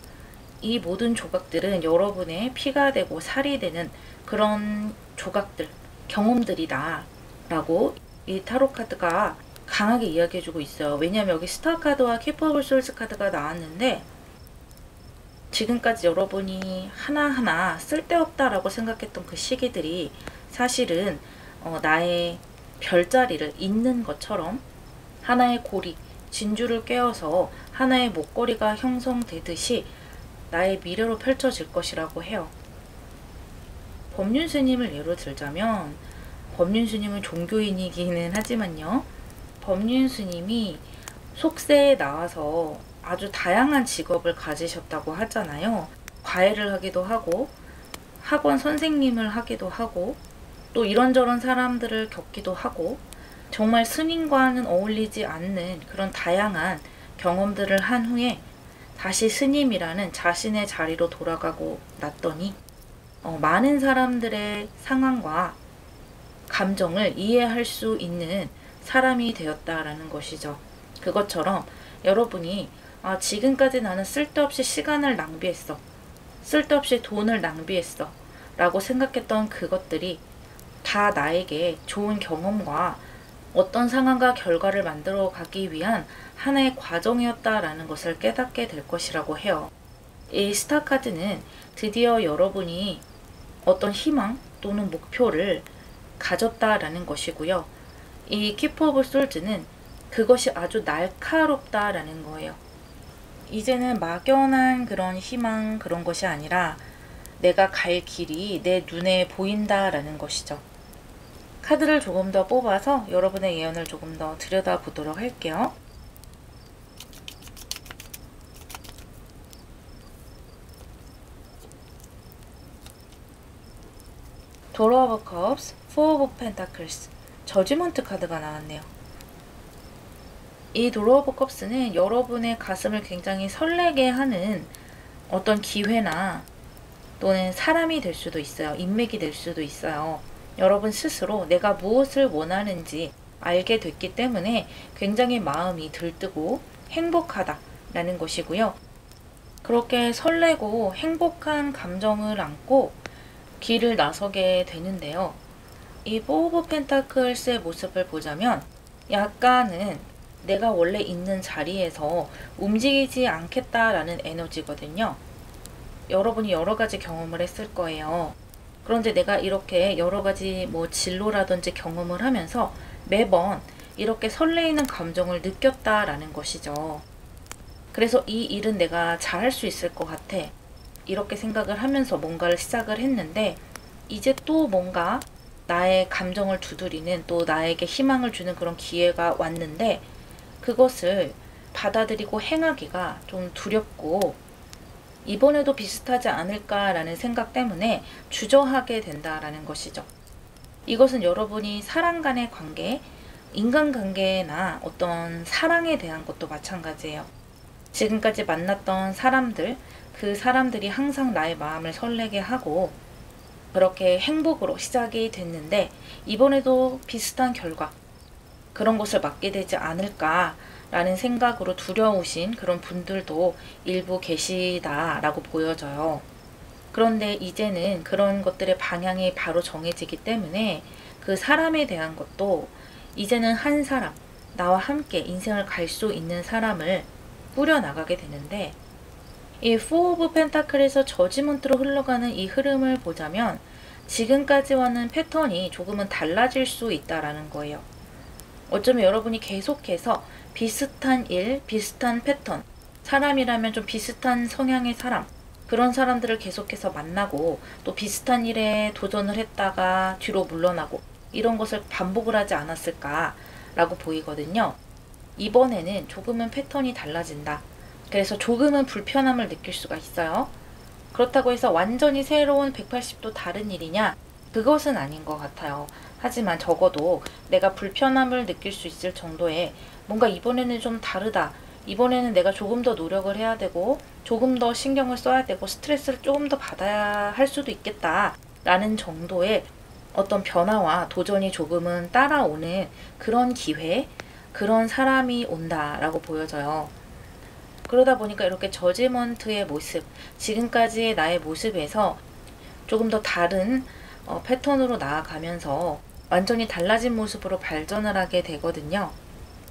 이 모든 조각들은 여러분의 피가 되고 살이 되는 그런 조각들, 경험들이다 라고 이 타로 카드가 강하게 이야기해주고 있어요. 왜냐하면 여기 스타 카드와 키퍼 오브 솔스 카드가 나왔는데, 지금까지 여러분이 하나하나 쓸데없다라고 생각했던 그 시기들이 사실은 나의 별자리를 잇는 것처럼 하나의 고리, 진주를 꿰어서 하나의 목걸이가 형성되듯이 나의 미래로 펼쳐질 것이라고 해요. 법륜 스님을 예로 들자면, 법륜 스님은 종교인이기는 하지만요, 법륜 스님이 속세에 나와서 아주 다양한 직업을 가지셨다고 하잖아요. 과외를 하기도 하고, 학원 선생님을 하기도 하고, 또 이런저런 사람들을 겪기도 하고, 정말 스님과는 어울리지 않는 그런 다양한 경험들을 한 후에 다시 스님이라는 자신의 자리로 돌아가고 났더니 많은 사람들의 상황과 감정을 이해할 수 있는 사람이 되었다라는 것이죠. 그것처럼 여러분이 지금까지 나는 쓸데없이 시간을 낭비했어. 쓸데없이 돈을 낭비했어. 라고 생각했던 그것들이 다 나에게 좋은 경험과 어떤 상황과 결과를 만들어 가기 위한 하나의 과정이었다라는 것을 깨닫게 될 것이라고 해요. 이 스타 카드는 드디어 여러분이 어떤 희망 또는 목표를 가졌다라는 것이고요. 이 키퍼 오브 솔즈는 그것이 아주 날카롭다라는 거예요. 이제는 막연한 그런 희망, 그런 것이 아니라 내가 갈 길이 내 눈에 보인다라는 것이죠. 카드를 조금 더 뽑아서 여러분의 예언을 조금 더 들여다보도록 할게요. 도어 오브 컵스, 포 오브 펜타클스, 저지먼트 카드가 나왔네요. 이 도어 오브 컵스는 여러분의 가슴을 굉장히 설레게 하는 어떤 기회나 또는 사람이 될 수도 있어요. 인맥이 될 수도 있어요. 여러분 스스로 내가 무엇을 원하는지 알게 됐기 때문에 굉장히 마음이 들뜨고 행복하다라는 것이고요. 그렇게 설레고 행복한 감정을 안고 길을 나서게 되는데요. 이 포 오브 펜타클스의 모습을 보자면 약간은 내가 원래 있는 자리에서 움직이지 않겠다라는 에너지거든요. 여러분이 여러 가지 경험을 했을 거예요. 그런데 내가 이렇게 여러 가지 진로라든지 경험을 하면서 매번 이렇게 설레이는 감정을 느꼈다라는 것이죠. 그래서 이 일은 내가 잘할 수 있을 것 같아. 이렇게 생각을 하면서 뭔가를 시작을 했는데 이제 또 뭔가 나의 감정을 두드리는, 또 나에게 희망을 주는 그런 기회가 왔는데 그것을 받아들이고 행하기가 좀 두렵고 이번에도 비슷하지 않을까라는 생각 때문에 주저하게 된다라는 것이죠. 이것은 여러분이 사람 간의 관계, 인간관계나 어떤 사랑에 대한 것도 마찬가지예요. 지금까지 만났던 사람들, 그 사람들이 항상 나의 마음을 설레게 하고 그렇게 행복으로 시작이 됐는데 이번에도 비슷한 결과, 그런 것을 맞게 되지 않을까라는 생각으로 두려우신 그런 분들도 일부 계시다라고 보여져요. 그런데 이제는 그런 것들의 방향이 바로 정해지기 때문에 그 사람에 대한 것도 이제는 한 사람, 나와 함께 인생을 갈 수 있는 사람을 꾸려나가게 되는데, 이 포 오브 펜타클에서 저지먼트로 흘러가는 이 흐름을 보자면 지금까지와는 패턴이 조금은 달라질 수 있다라는 거예요. 어쩌면 여러분이 계속해서 비슷한 일, 비슷한 패턴, 사람이라면 좀 비슷한 성향의 사람, 그런 사람들을 계속해서 만나고 또 비슷한 일에 도전을 했다가 뒤로 물러나고 이런 것을 반복을 하지 않았을까라고 보이거든요. 이번에는 조금은 패턴이 달라진다. 그래서 조금은 불편함을 느낄 수가 있어요. 그렇다고 해서 완전히 새로운 180도 다른 일이냐? 그것은 아닌 것 같아요. 하지만 적어도 내가 불편함을 느낄 수 있을 정도의 뭔가 이번에는 좀 다르다. 이번에는 내가 조금 더 노력을 해야 되고 조금 더 신경을 써야 되고 스트레스를 조금 더 받아야 할 수도 있겠다 라는 정도의 어떤 변화와 도전이 조금은 따라오는 그런 기회, 그런 사람이 온다라고 보여져요. 그러다 보니까 이렇게 저지먼트의 모습, 지금까지의 나의 모습에서 조금 더 다른 패턴으로 나아가면서 완전히 달라진 모습으로 발전을 하게 되거든요.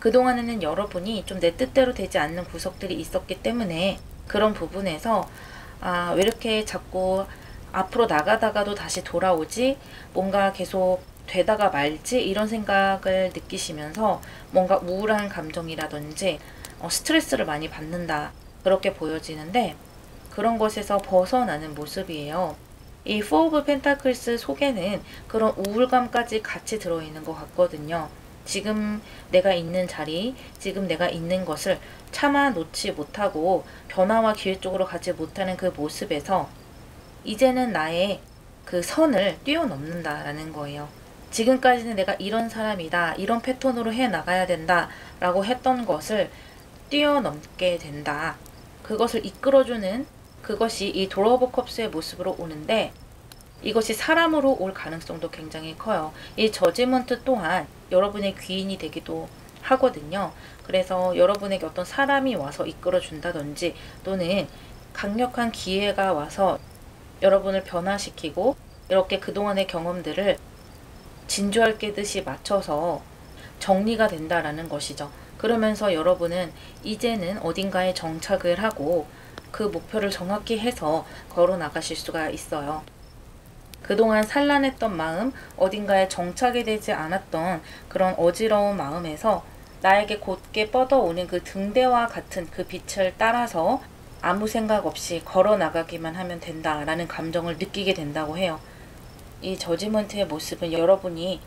그동안에는 여러분이 좀 내 뜻대로 되지 않는 구석들이 있었기 때문에 그런 부분에서 왜 이렇게 자꾸 앞으로 나가다가도 다시 돌아오지? 뭔가 계속 되다가 말지? 이런 생각을 느끼시면서 뭔가 우울한 감정이라든지 스트레스를 많이 받는다. 그렇게 보여지는데 그런 것에서 벗어나는 모습이에요. 이 포 오브 펜타클스 속에는 그런 우울감까지 같이 들어있는 것 같거든요. 지금 내가 있는 자리, 지금 내가 있는 것을 차마 놓지 못하고 변화와 기회 쪽으로 가지 못하는 그 모습에서 이제는 나의 그 선을 뛰어넘는다라는 거예요. 지금까지는 내가 이런 사람이다, 이런 패턴으로 해 나가야 된다 라고 했던 것을 뛰어넘게 된다. 그것을 이끌어주는 그것이 이 도어 오브 컵스의 모습으로 오는데 이것이 사람으로 올 가능성도 굉장히 커요. 이 저지먼트 또한 여러분의 귀인이 되기도 하거든요. 그래서 여러분에게 어떤 사람이 와서 이끌어 준다든지 또는 강력한 기회가 와서 여러분을 변화시키고 이렇게 그동안의 경험들을 진주알 깨듯이 맞춰서 정리가 된다라는 것이죠. 그러면서 여러분은 이제는 어딘가에 정착을 하고 그 목표를 정확히 해서 걸어 나가실 수가 있어요. 그동안 산란했던 마음, 어딘가에 정착이 되지 않았던 그런 어지러운 마음에서 나에게 곧게 뻗어오는 그 등대와 같은 그 빛을 따라서 아무 생각 없이 걸어 나가기만 하면 된다라는 감정을 느끼게 된다고 해요. 이 저지먼트의 모습은 여러분이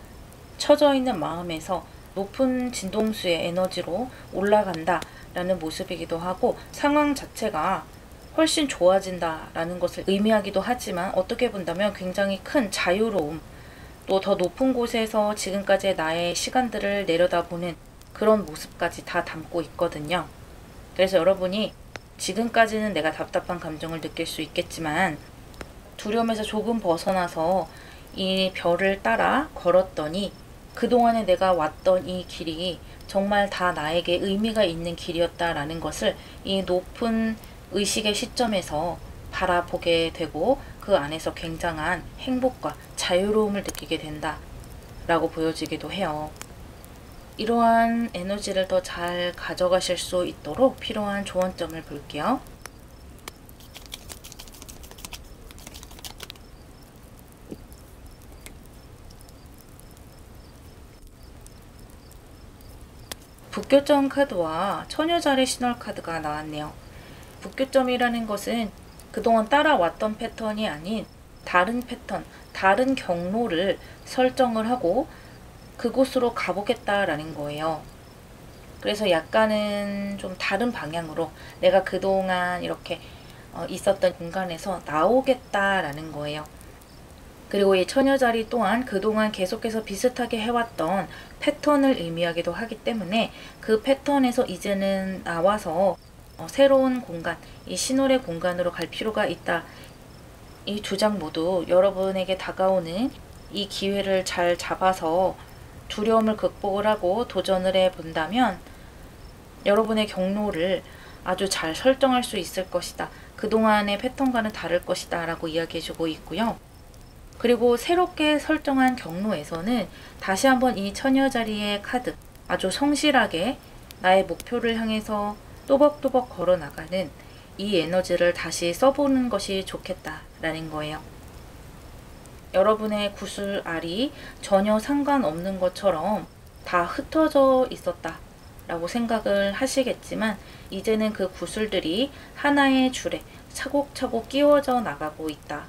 처져 있는 마음에서 높은 진동수의 에너지로 올라간다라는 모습이기도 하고 상황 자체가 훨씬 좋아진다라는 것을 의미하기도 하지만 어떻게 본다면 굉장히 큰 자유로움, 또 더 높은 곳에서 지금까지의 나의 시간들을 내려다보는 그런 모습까지 다 담고 있거든요. 그래서 여러분이 지금까지는 내가 답답한 감정을 느낄 수 있겠지만 두려움에서 조금 벗어나서 이 별을 따라 걸었더니 그동안에 내가 왔던 이 길이 정말 다 나에게 의미가 있는 길이었다라는 것을 이 높은 의식의 시점에서 바라보게 되고 그 안에서 굉장한 행복과 자유로움을 느끼게 된다 라고 보여지기도 해요. 이러한 에너지를 더 잘 가져가실 수 있도록 필요한 조언점을 볼게요. 북교점 카드와 처녀자리 신월 카드가 나왔네요. 북교점이라는 것은 그동안 따라왔던 패턴이 아닌 다른 패턴, 다른 경로를 설정을 하고 그곳으로 가보겠다라는 거예요. 그래서 약간은 좀 다른 방향으로 내가 그동안 이렇게 있었던 공간에서 나오겠다라는 거예요. 그리고 이 처녀자리 또한 그동안 계속해서 비슷하게 해왔던 패턴을 의미하기도 하기 때문에 그 패턴에서 이제는 나와서 새로운 공간, 이 신홀의 공간으로 갈 필요가 있다. 이 두 장 모두 여러분에게 다가오는 이 기회를 잘 잡아서 두려움을 극복을 하고 도전을 해 본다면 여러분의 경로를 아주 잘 설정할 수 있을 것이다. 그동안의 패턴과는 다를 것이다 라고 이야기해주고 있고요. 그리고 새롭게 설정한 경로에서는 다시 한번 이 처녀자리의 카드, 아주 성실하게 나의 목표를 향해서 또박또박 걸어 나가는 이 에너지를 다시 써보는 것이 좋겠다라는 거예요. 여러분의 구슬알이 전혀 상관없는 것처럼 다 흩어져 있었다 라고 생각을 하시겠지만 이제는 그 구슬들이 하나의 줄에 차곡차곡 끼워져 나가고 있다.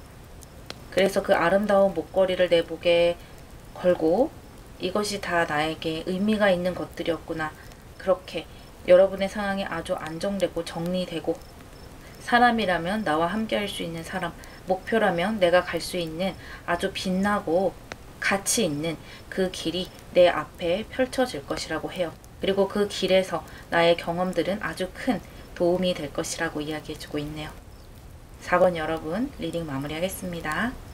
그래서 그 아름다운 목걸이를 내 목에 걸고 이것이 다 나에게 의미가 있는 것들이었구나. 그렇게 여러분의 상황이 아주 안정되고 정리되고 사람이라면 나와 함께 할 수 있는 사람, 목표라면 내가 갈 수 있는 아주 빛나고 가치 있는 그 길이 내 앞에 펼쳐질 것이라고 해요. 그리고 그 길에서 나의 경험들은 아주 큰 도움이 될 것이라고 이야기해주고 있네요. 4번 여러분 리딩 마무리하겠습니다.